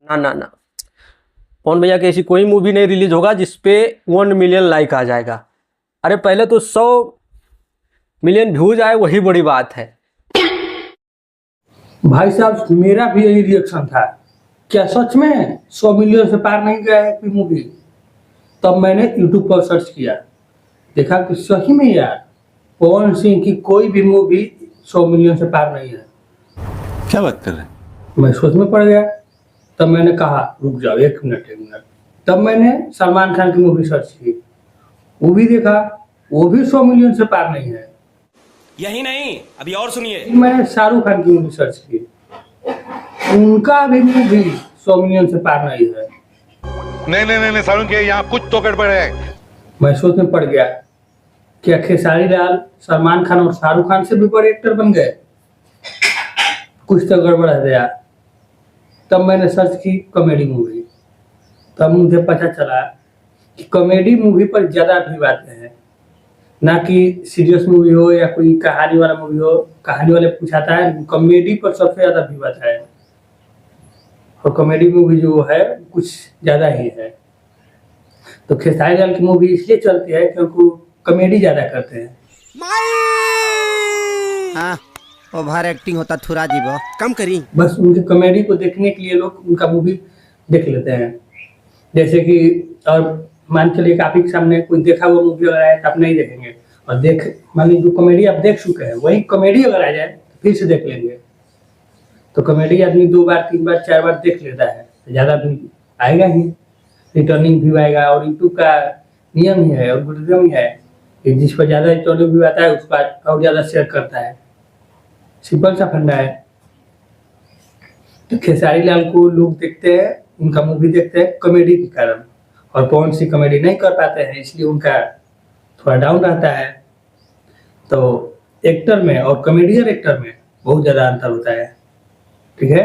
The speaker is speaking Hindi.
ना ना ना, पवन भैया की ऐसी कोई मूवी नहीं रिलीज होगा जिसपे 1 मिलियन लाइक आ जाएगा। अरे पहले तो 100 मिलियन व्यूज आए, वही बड़ी बात है। भाई साहब मेरा भी यही रिएक्शन था। क्या सच में 100 मिलियन से पार नहीं गया है कोई मूवी? तब मैंने यूट्यूब पर सर्च किया, देखा कि सही में यार पवन सिंह की कोई भी मूवी 100 मिलियन से पार नहीं है। क्या बात कर रहे हैं? मैं सोच में पड़ गया। तब मैंने कहा रुक जाओ, एक मिनट। तब मैंने सलमान खान की मूवी सर्च की, वो भी देखा, वो भी 100 मिलियन से पार नहीं है। यही नहीं, अभी और सुनिए। फिर मैंने शाहरुख खान की मूवी सर्च की, उनका भी मूवी 100 मिलियन से पार नहीं है। नहीं सारुण के यहाँ कुछ तो गड़बड़ है। मैं सोच में पड़ गया, क्या खेसारी लाल सलमान खान और शाहरुख खान से भी बड़े एक्टर बन गए? कुछ तो गड़बड़ है यार। तब मैंने सर्च की कॉमेडी मूवी, तब मुझे पता चला कि कॉमेडी मूवी पर ज़्यादा व्यू आते हैं, ना कि सीरियस मूवी हो या कोई कहानी वाला मूवी हो। कहानी वाले पूछाता है, कॉमेडी पर सबसे ज़्यादा व्यू आता है। और कॉमेडी मूवी जो है कुछ ज़्यादा ही है। तो खेसारी लाल की मूवी इसलिए चलती है क्योंकि कॉमेडी ज़्यादा करते हैं। हाँ, ओवर एक्टिंग होता थोड़ा जीवो कम करी। बस उनके कॉमेडी को देखने के लिए लोग उनका मूवी देख लेते हैं। जैसे कि और मान चलिए कि आप के सामने कोई देखा हुआ मूवी अगर आए तो आप नहीं देखेंगे, और मान लीजिए जो कॉमेडी आप देख चुके हैं वही कॉमेडी अगर आ जाए तो फिर से देख लेंगे। तो कॉमेडी आदमी 2 बार 3 बार 4 बार देख लेता है तो ज़्यादा भी आएगा ही, रिटर्निंग व्यू आएगा। और यूट्यूब का नियम ही है और एल्गोरिथम ही है कि जिस पर ज़्यादा रिटर्निंग व्यू आता है उस पर और ज़्यादा शेयर करता है। सिंपल सा फंडा है। तो खेसारी लाल को लोग देखते हैं, उनका मूवी देखते हैं कॉमेडी के कारण, और पवन सिंह कॉमेडी नहीं कर पाते हैं इसलिए उनका थोड़ा डाउन रहता है। तो एक्टर में और कॉमेडियन एक्टर में बहुत ज़्यादा अंतर होता है। ठीक है।